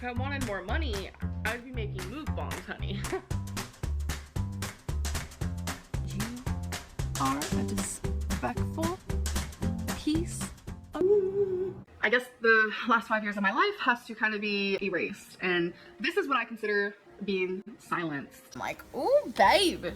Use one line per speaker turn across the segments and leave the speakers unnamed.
If I wanted more money, I'd be making mukbangs, honey.
You are a disrespectful piece of...
I guess the last 5 years of my life has to kind of be erased, and this is what I consider being silenced.
I'm like, ooh, babe.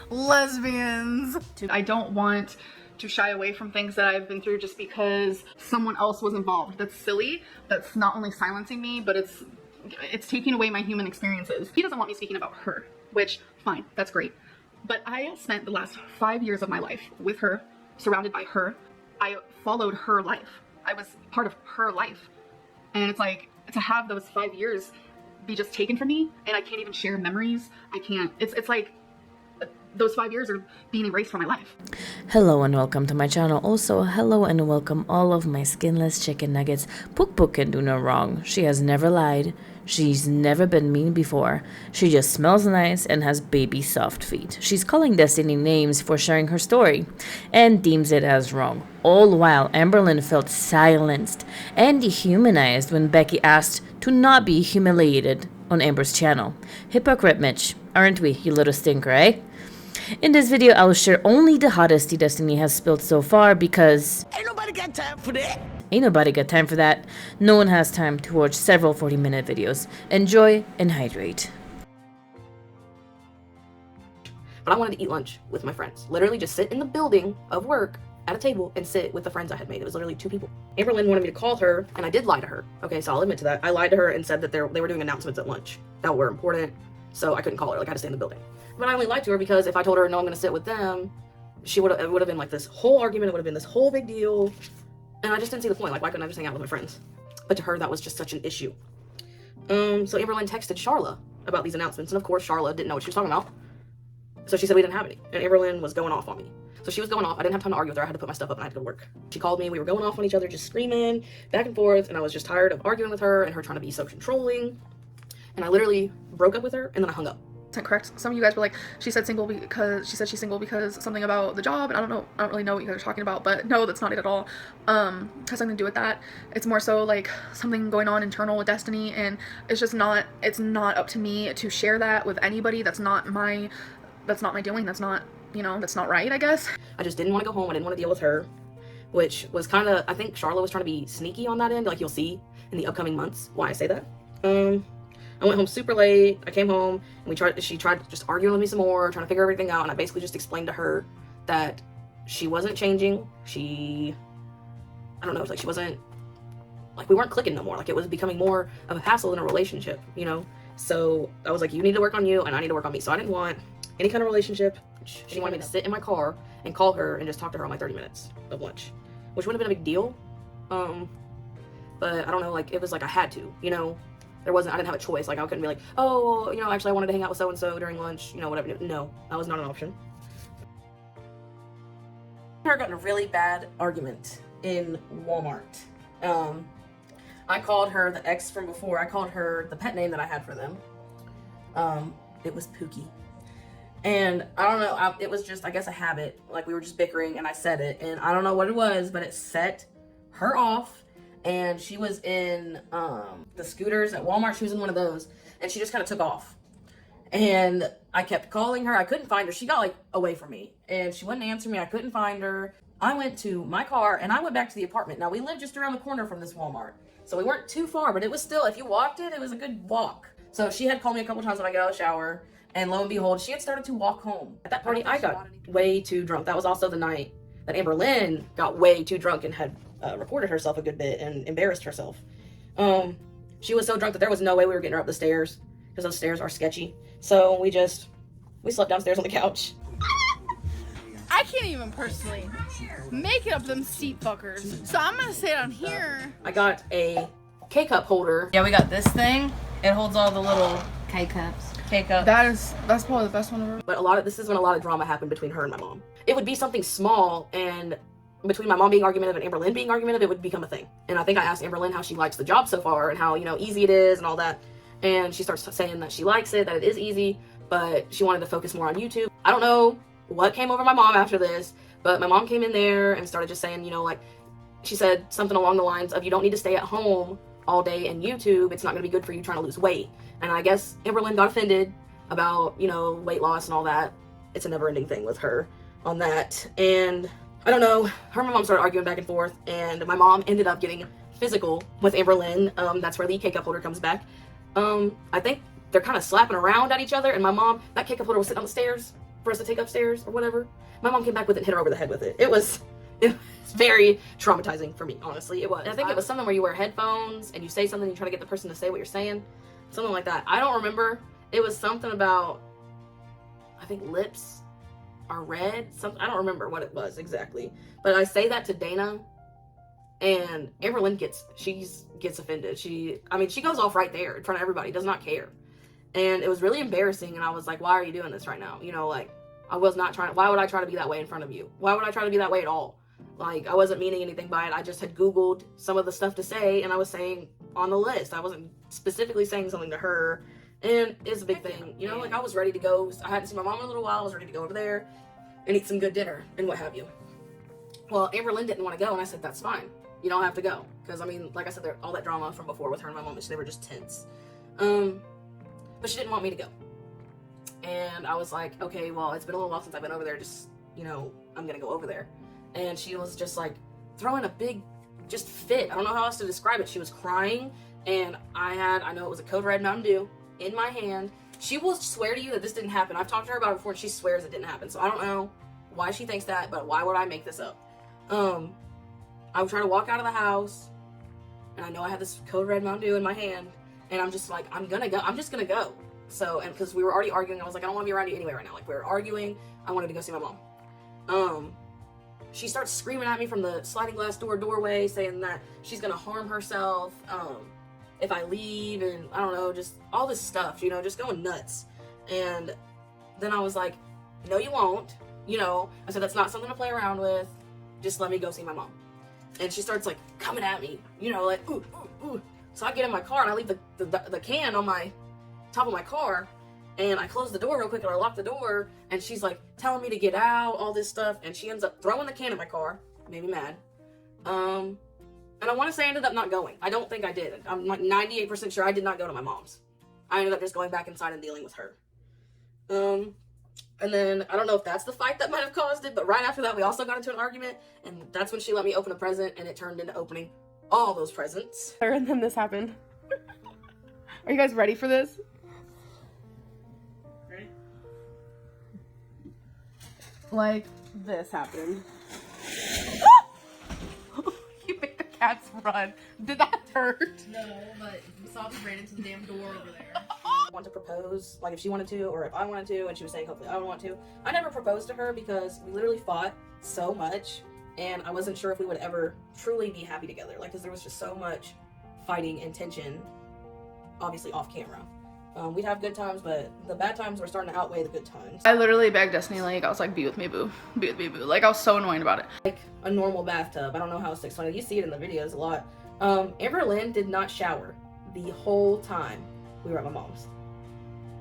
Lesbians.
I don't want to shy away from things that I've been through just because someone else was involved. That's silly. That's not only silencing me, but it's taking away my human experiences. He doesn't want me speaking about her, which, fine, that's great. But I spent the last 5 years of my life with her, surrounded by her. I followed her life. I was part of her life. And it's like, to have those 5 years be just taken from me, and I can't even share memories. I can't, it's like, those 5 years are being erased from my life.
Hello and welcome to my channel. Also, hello and welcome all of my skinless chicken nuggets. Pook Pook can do no wrong. She has never lied. She's never been mean before. She just smells nice and has baby soft feet. She's calling Destiny names for sharing her story and deems it as wrong. All while Amberlynn felt silenced and dehumanized when Becky asked to not be humiliated on Amber's channel. Hypocrite Mitch, aren't we, you little stinker, eh? In this video, I will share only the hottest tea Destiny has spilled so far because
Ain't nobody got time for that.
ain't nobody got time for that. No one has time to watch several 40-minute videos. Enjoy and hydrate.
But I wanted to eat lunch with my friends. Literally just sit in the building of work at a table and sit with the friends I had made. It was literally 2 people. Amberlynn wanted me to call her, and I did lie to her. Okay, so I'll admit to that. I lied to her and said that they were doing announcements at lunch that were important, so I couldn't call her. Like, I had to stay in the building. But I only lied to her because if I told her, no, I'm going to sit with them, it would have been like this whole argument. It would have been this whole big deal. And I just didn't see the point. Like, why couldn't I just hang out with my friends? But to her, that was just such an issue. So Amberlynn texted Charla about these announcements. And of course, Charla didn't know what she was talking about. So she said we didn't have any. And Amberlynn was going off on me. So she was going off. I didn't have time to argue with her. I had to put my stuff up and I had to go to work. She called me. We were going off on each other, just screaming back and forth. And I was just tired of arguing with her and her trying to be so controlling. And I literally broke up with her and then I hung up.
Correct. Some of you guys were like, she said she's single because something about the job, and I don't really know what you guys are talking about, but no, that's not it at all. Has something to do with that. It's more so like something going on internal with Destiny, and it's not up to me to share that with anybody. That's not my doing. That's not, that's not right, I guess.
I just didn't want to go home. I didn't want to deal with her, which was kind of, I think Charlotte was trying to be sneaky on that end. Like, you'll see in the upcoming months why I say that. I went home super late. I came home and she tried just arguing with me some more, trying to figure everything out. And I basically just explained to her that she wasn't changing. I don't know, like she wasn't, like we weren't clicking no more. Like it was becoming more of a hassle in a relationship, So I was like, you need to work on you and I need to work on me. So I didn't want any kind of relationship. She wanted me to sit in my car and call her and just talk to her on like 30 minutes of lunch, which wouldn't have been a big deal. But I don't know, like it was like I had to, I didn't have a choice. Like I couldn't be like, oh, actually I wanted to hang out with so-and-so during lunch, whatever. No, that was not an option. I got in a really bad argument in Walmart. I called her the ex from before. I called her the pet name that I had for them. It was Pookie. And I don't know, it was just, I guess, a habit. Like we were just bickering and I said it. And I don't know what it was, but it set her off. And she was in the scooters at Walmart. She was in one of those. And she just kind of took off. And I kept calling her. I couldn't find her. She got like away from me. And she wouldn't answer me. I couldn't find her. I went to my car and I went back to the apartment. Now we lived just around the corner from this Walmart. So we weren't too far, but it was still, if you walked it, it was a good walk. So she had called me a couple times when I got out of the shower. And lo and behold, she had started to walk home. At that party, I got way too drunk. That was also the night that Amberlynn got way too drunk and had recorded herself a good bit and embarrassed herself. She was so drunk that there was no way we were getting her up the stairs because those stairs are sketchy. So we slept downstairs on the couch.
I can't even personally make it up them seat fuckers. So I'm gonna sit on here.
I got a K-cup holder.
Yeah, we got this thing. It holds all the little K-cups.
That's probably the best one ever.
But this is when a lot of drama happened between her and my mom. It would be something small, and between my mom being argumentative and Amberlynn being argumentative, it would become a thing. And I think I asked Amberlynn how she likes the job so far and how, easy it is and all that. And she starts saying that she likes it, that it is easy, but she wanted to focus more on YouTube. I don't know what came over my mom after this, But my mom came in there and started just saying, you know, like, she said something along the lines of, you don't need to stay at home all day and YouTube. It's not going to be good for you trying to lose weight. And I guess Amberlynn got offended about, you know, weight loss and all that. It's a never-ending thing with her on that. And I don't know, her and my mom started arguing back and forth, and my mom ended up getting physical with Amberlynn. That's where the K-cup holder comes back. I think they're kind of slapping around at each other, and my mom, that K-cup holder was sitting on the stairs for us to take upstairs or whatever. My mom came back with it and hit her over the head with it. It was very traumatizing for me, honestly. It was. And I think it was something where you wear headphones and you say something, you try to get the person to say what you're saying. Something like that. I don't remember. It was something about, I think, lips are red. I don't remember what it was exactly. But I say that to Dana, and Amberlynn gets offended. She goes off right there in front of everybody, does not care. And it was really embarrassing, and I was like, why are you doing this right now? You know, like, I was not trying, why would I try to be that way in front of you? Why would I try to be that way at all? Like, I wasn't meaning anything by it. I just had Googled some of the stuff to say, and I was saying on the list. I wasn't specifically saying something to her, and it's a big thing. You know, like, I was ready to go. I hadn't seen my mom in a little while. I was ready to go over there and eat some good dinner and what have you. Well, Amberlynn didn't want to go, and I said, that's fine. You don't have to go. Because, I mean, like I said, all that drama from before with her and my mom, they were just tense. But she didn't want me to go. And I was like, okay, well, it's been a little while since I've been over there. Just, you know, I'm going to go over there. And she was just like throwing a big, just fit. I don't know how else to describe it. She was crying. And I know it was a Code Red Mountain Dew in my hand. She will swear to you that this didn't happen. I've talked to her about it before, and she swears it didn't happen. So I don't know why she thinks that, but why would I make this up? I would try to walk out of the house, and I know I had this Code Red Mountain Dew in my hand, and I'm just like, I'm gonna go. I'm just gonna go. So, and because we were already arguing, I was like, I don't want to be around you anyway right now. Like, we were arguing. I wanted to go see my mom. She starts screaming at me from the sliding glass doorway, saying that she's gonna harm herself if I leave, and I don't know, just all this stuff, you know, just going nuts. And then I was like, no, you won't. You know, I said, that's not something to play around with. Just let me go see my mom. And she starts like coming at me, you know, like, ooh, ooh, ooh. So I get in my car and I leave the can on my top of my car, and I close the door real quick and I lock the door, and she's like telling me to get out, all this stuff, and she ends up throwing the can in my car. Made me mad. And I want to say I ended up not going. I don't think I did. I'm like 98% sure I did not go to my mom's. I ended up just going back inside and dealing with her. And then I don't know if that's the fight that might have caused it, but right after that we also got into an argument, and that's when she let me open a present, and it turned into opening all those presents.
And then this happened. Are you guys ready for this?
Ready?
Like, this happened. You made the cats run. Did that hurt?
No, but we saw we ran into the damn door over there.
Want to propose, like if she wanted to or if I wanted to, and she was saying hopefully I would want to. I never proposed to her because we literally fought so much, and I wasn't sure if we would ever truly be happy together, like, because there was just so much fighting and tension, obviously off camera. We'd have good times, but the bad times were starting to outweigh the good times.
I literally begged Destiny, like, I was like, be with me, boo. Be with me, boo. Like, I was so annoyed about it.
Like a normal bathtub. I don't know how else to explain it. You see it in the videos a lot. Amberlynn did not shower the whole time we were at my mom's.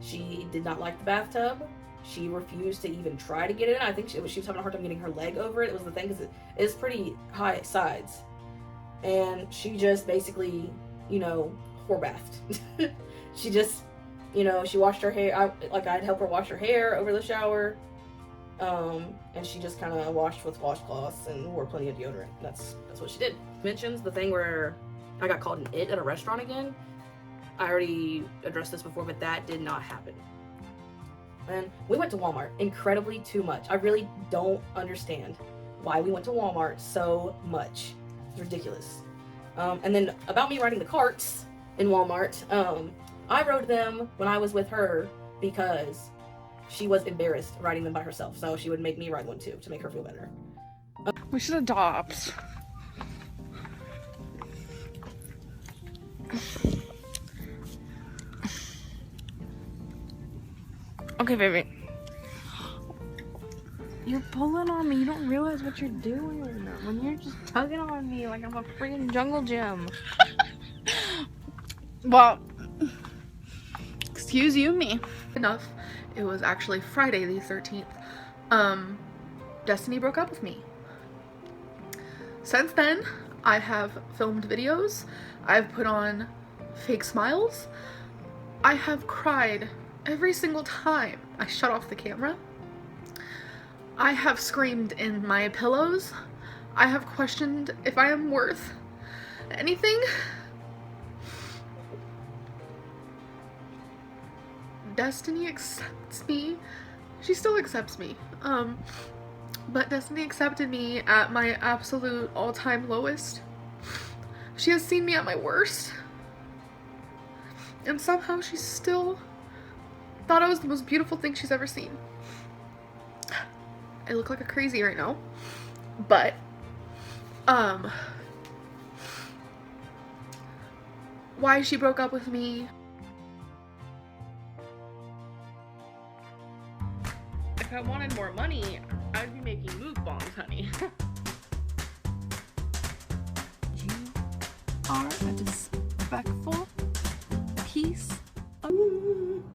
She did not like the bathtub. She refused to even try to get in. I think she was having a hard time getting her leg over it. It was the thing, because it is pretty high sides. And she just basically, you know, whore bathed. She just, you know, she washed her hair. I'd help her wash her hair over the shower. And she just kind of washed with washcloths and wore plenty of deodorant. That's what she did. Mentions the thing where I got called an it at a restaurant again. I already addressed this before, but that did not happen. And we went to Walmart incredibly too much. I really don't understand why we went to Walmart so much. It's ridiculous. And then about me riding the carts in Walmart, I rode them when I was with her because she was embarrassed riding them by herself. So she would make me ride one too to make her feel better.
We should adopt. Okay, baby. You're pulling on me. You don't realize what you're doing when you're just tugging on me like I'm a freaking jungle gym.
Well, excuse you me. Enough. It was actually Friday the 13th. Destiny broke up with me. Since then, I have filmed videos, I've put on fake smiles, I have cried every single time I shut off the camera, I have screamed in my pillows, I have questioned if I am worth anything. Destiny accepts me. She still accepts me. But Destiny accepted me at my absolute all-time lowest. She has seen me at my worst. And somehow she still thought I was the most beautiful thing she's ever seen. I look like a crazy right now. But, why she broke up with me. If I wanted more money, I'd be making mukbangs, honey.
You are a disrespectful piece